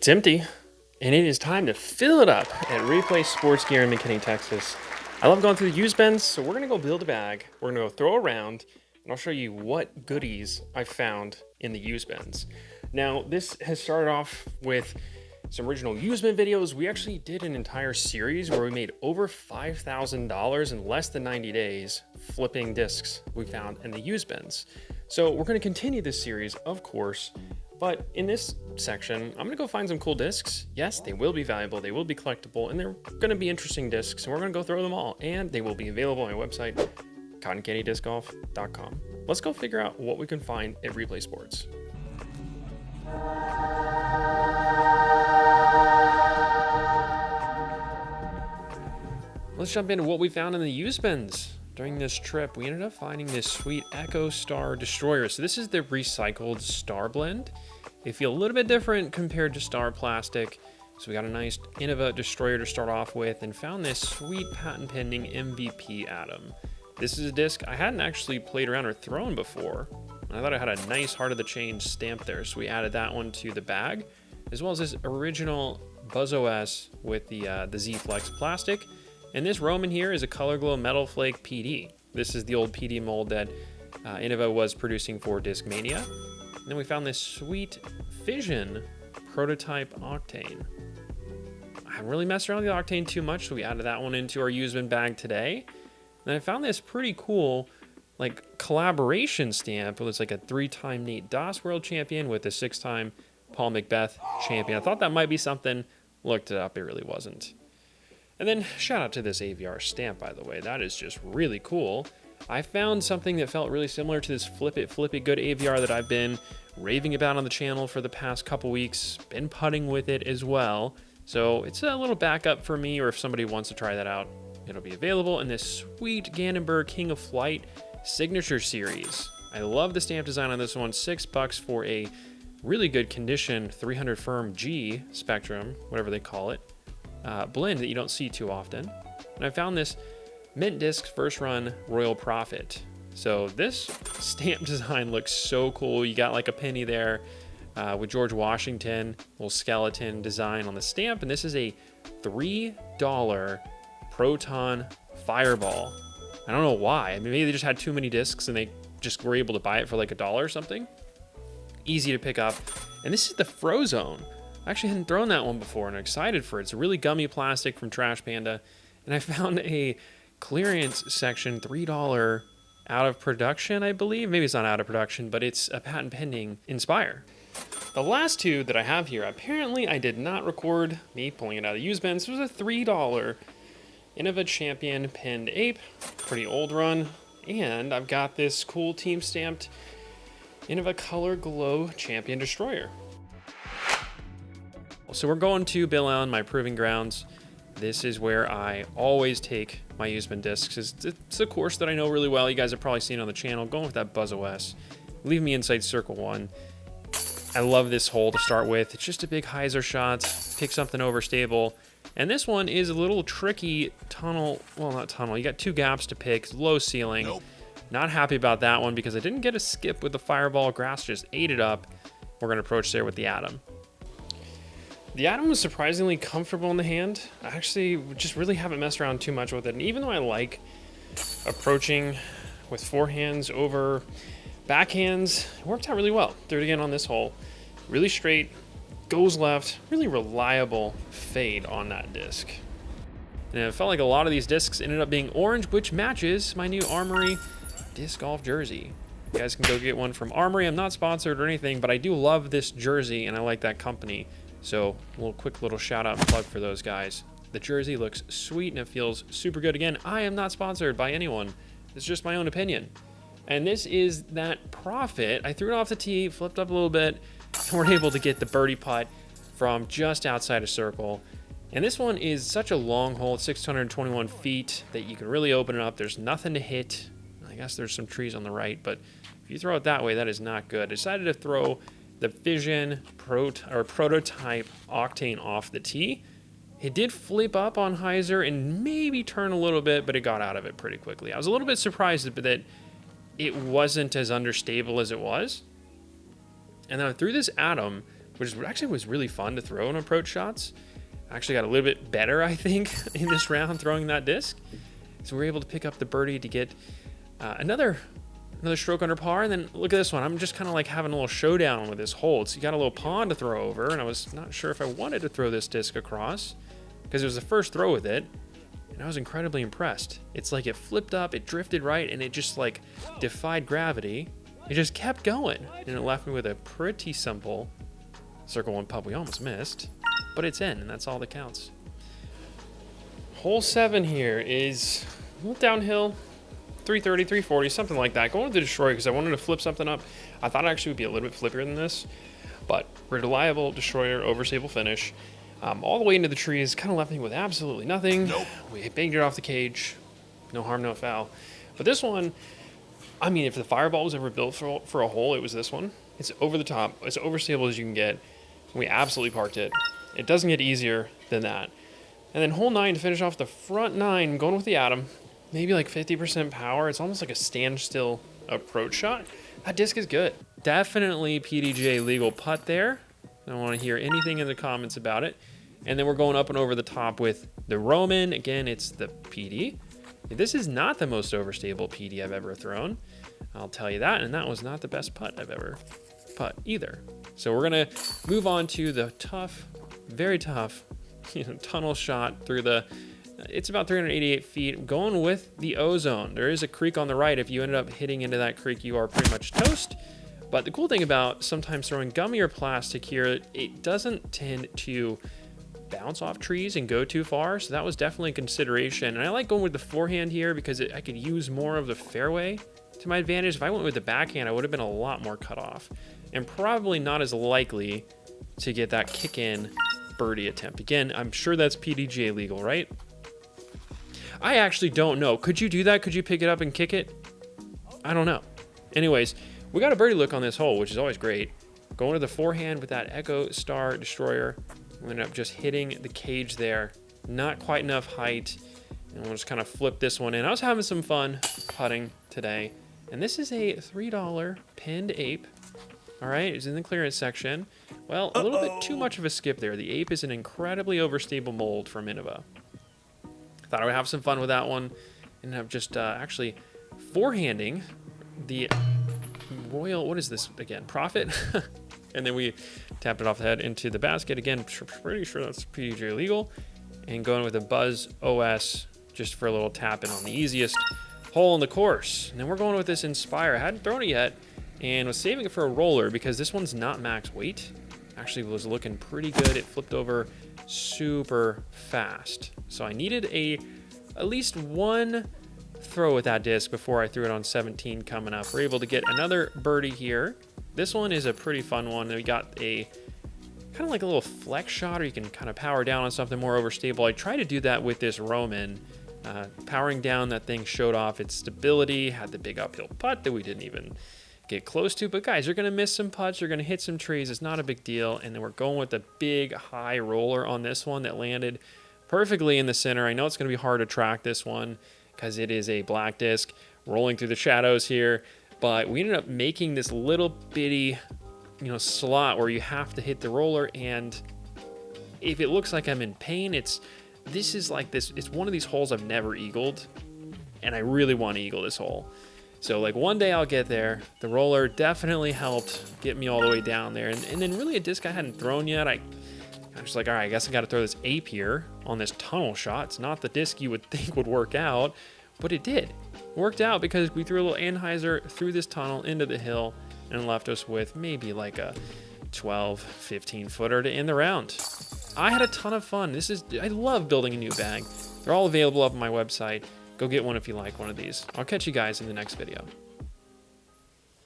It's empty, and it is time to fill it up at Replay Sports Gear in McKinney, Texas. I love going through the used bins, so we're going to go build a bag. We're going to go throw around, and I'll show you what goodies I found in the used bins. Now, this has started off with some original used bin videos. We actually did an entire series where we made over $5,000 in less than 90 days flipping discs we found in the used bins. So we're going to continue this series, of course, but in this section, I'm going to go find some cool discs. Yes, they will be valuable, they will be collectible, and they're going to be interesting discs, and we're going to go throw them all, and they will be available on my website, cottoncandydiscgolf.com. Let's go figure out what we can find at Replay Sports. Let's jump into what we found in the used bins. During this trip, we ended up finding this sweet Echo Star Destroyer. So this is the recycled Star blend. They feel a little bit different compared to Star plastic. So we got a nice Innova Destroyer to start off with and found this sweet patent pending MVP Atom. This is a disc I hadn't actually played around or thrown before. I thought it had a nice Heart of the Change stamp there. So we added that one to the bag, as well as this original Buzzz with the Z Flex plastic. And this Roman here is a Color Glow Metal Flake PD. This is the old PD mold that Innova was producing for Discmania. And then we found this sweet Fission Prototype Octane. I haven't really messed around with the Octane too much, so we added that one into our used bin bag today. And then I found this pretty cool like collaboration stamp. It was like a 3-time Nate Doss World Champion with a 6-time Paul Macbeth Champion. I thought that might be something. Looked it up, it really wasn't. And then shout out to this AVR stamp, by the way. That is just really cool. I found something that felt really similar to this Flip It Good AVR that I've been raving about on the channel for the past couple weeks. Been putting with it as well. So it's a little backup for me, or if somebody wants to try that out, it'll be available in this sweet Gannon Buhr King of Flight Signature Series. I love the stamp design on this one. $6 for a really good condition 300 firm G Spectrum, whatever they call it. Blend that you don't see too often. And I found this Mint Discs First Run Royal Prophet. So this stamp design looks so cool. You got like a penny there with George Washington, little skeleton design on the stamp. And this is a $3 Proton Fireball. I don't know why. I mean, maybe they just had too many discs and they just were able to buy it for like $1 or something. Easy to pick up. And this is the Frozone. I actually hadn't thrown that one before and I'm excited for it. It's a really gummy plastic from Trash Panda. And I found a clearance section $3 out of production, I believe. Maybe it's not out of production, but it's a patent pending Inspire. The last two that I have here, apparently I did not record me pulling it out of the used bin. This was a $3 Innova Champion pinned ape, pretty old run. And I've got this cool team stamped Innova Color Glow Champion Destroyer. So we're going to Bill Allen, my proving grounds. This is where I always take my used bin discs. It's a course that I know really well. You guys have probably seen on the channel. Going with that Buzzz OS. Leave me inside circle 1. I love this hole to start with. It's just a big hyzer shot. Pick something overstable. And this one is a little tricky tunnel. Well, not tunnel. You got 2 gaps to pick. Low ceiling. Nope. Not happy about that one because I didn't get a skip with the fireball. Grass just ate it up. We're going to approach there with the Atom. The Atom was surprisingly comfortable in the hand. I actually just really haven't messed around too much with it. And even though I like approaching with forehands over backhands, it worked out really well. Threw it again on this hole. Really straight, goes left, really reliable fade on that disc. And it felt like a lot of these discs ended up being orange, which matches my new Armory disc golf jersey. You guys can go get one from Armory. I'm not sponsored or anything, but I do love this jersey and I like that company. So a quick little shout out and plug for those guys. The jersey looks sweet and it feels super good. Again, I am not sponsored by anyone. It's just my own opinion. And this is that Prophet. I threw it off the tee, flipped up a little bit, and we're able to get the birdie putt from just outside of circle. And this one is such a long hole, 621 feet, that you can really open it up. There's nothing to hit. I guess there's some trees on the right, but if you throw it that way, that is not good. I decided to throw the Fission Prototype Octane off the tee. It did flip up on hyzer and maybe turn a little bit, but it got out of it pretty quickly. I was a little bit surprised that it wasn't as understable as it was. And then I threw this Atom which actually was really fun to throw in approach shots. I actually got a little bit better, I think, in this round throwing that disc. So we were able to pick up the birdie to get another stroke under par. And then look at this one. I'm just kind of like having a little showdown with this hole. So you got a little pond to throw over, and I was not sure if I wanted to throw this disc across because it was the first throw with it. And I was incredibly impressed. It's like it flipped up, it drifted right, and it just like defied gravity. It just kept going, and it left me with a pretty simple circle one putt we almost missed, but it's in, and that's all that counts. Hole 7 here is a little downhill, 330, 340, something like that. Going to the destroyer because I wanted to flip something up. I thought it actually would be a little bit flippier than this, but reliable destroyer, overstable finish. All the way into the trees, kind of left me with absolutely nothing. Nope. We banged it off the cage. No harm, no foul. But this one, I mean, if the Fireball was ever built for a hole, it was this one. It's over the top, as overstable as you can get. We absolutely parked it. It doesn't get easier than that. And then hole 9 to finish off the front 9, I'm going with the Atom. Maybe like 50% power. It's almost like a standstill approach shot. That disc is good. Definitely PDGA legal putt there. I don't want to hear anything in the comments about it. And then we're going up and over the top with the Roman. Again, it's the PD. This is not the most overstable PD I've ever thrown. I'll tell you that. And that was not the best putt I've ever putt either. So we're going to move on to the tough, very tough, tunnel shot through the, it's about 388 feet. Going with the ozone. There is a creek on the right. If you ended up hitting into that creek, you are pretty much toast. But the cool thing about sometimes throwing gummy or plastic here, it doesn't tend to bounce off trees and go too far, so that was definitely a consideration. And I like going with the forehand here because I could use more of the fairway to my advantage. If I went with the backhand, I would have been a lot more cut off and probably not as likely to get that kick-in birdie attempt. Again, I'm sure that's PDGA legal, right? I actually don't know. Could you do that? Could you pick it up and kick it? I don't know. Anyways, we got a birdie look on this hole, which is always great. Going to the forehand with that Echo Star Destroyer. We ended up just hitting the cage there. Not quite enough height. And we'll just kind of flip this one in. I was having some fun putting today. And this is a $3 pinned ape. All right, it's in the clearance section. Well, a little bit too much of a skip there. The ape is an incredibly overstable mold from Innova. Thought I would have some fun with that one. Ended up just actually forehanding the Royal, what is this again? Profit? And then we tapped it off the head into the basket. Again, pretty sure that's PDGA legal. And going with a Buzzz OS just for a little tap in on the easiest hole in the course. And then we're going with this Inspire. I hadn't thrown it yet and was saving it for a roller because this one's not max weight. Actually was looking pretty good. It flipped over super fast. So I needed at least one throw with that disc before I threw it on 17 coming up. We're able to get another birdie here. This one is a pretty fun one. We got a kind of like a little flex shot, or you can kind of power down on something more overstable. I tried to do that with this Roman. Powering down, that thing showed off its stability, had the big uphill putt that we didn't even get close to. But guys, you're going to miss some putts, you're going to hit some trees. It's not a big deal. And then we're going with the big high roller on this one that landed perfectly in the center. I know it's going to be hard to track this one because it is a black disc rolling through the shadows here. But we ended up making this little bitty, slot where you have to hit the roller. And if it looks like I'm in pain, it's one of these holes I've never eagled, and I really want to eagle this hole. So like one day I'll get there. The roller definitely helped get me all the way down there. And then really a disc I hadn't thrown yet. I'm just like, all right, I guess I got to throw this ape here on this tunnel shot. It's not the disc you would think would work out, but it did. It worked out because we threw a little Anheuser through this tunnel into the hill and left us with maybe like a 12, 15 footer to end the round. I had a ton of fun. I love building a new bag. They're all available up on my website. Go get one if you like one of these. I'll catch you guys in the next video.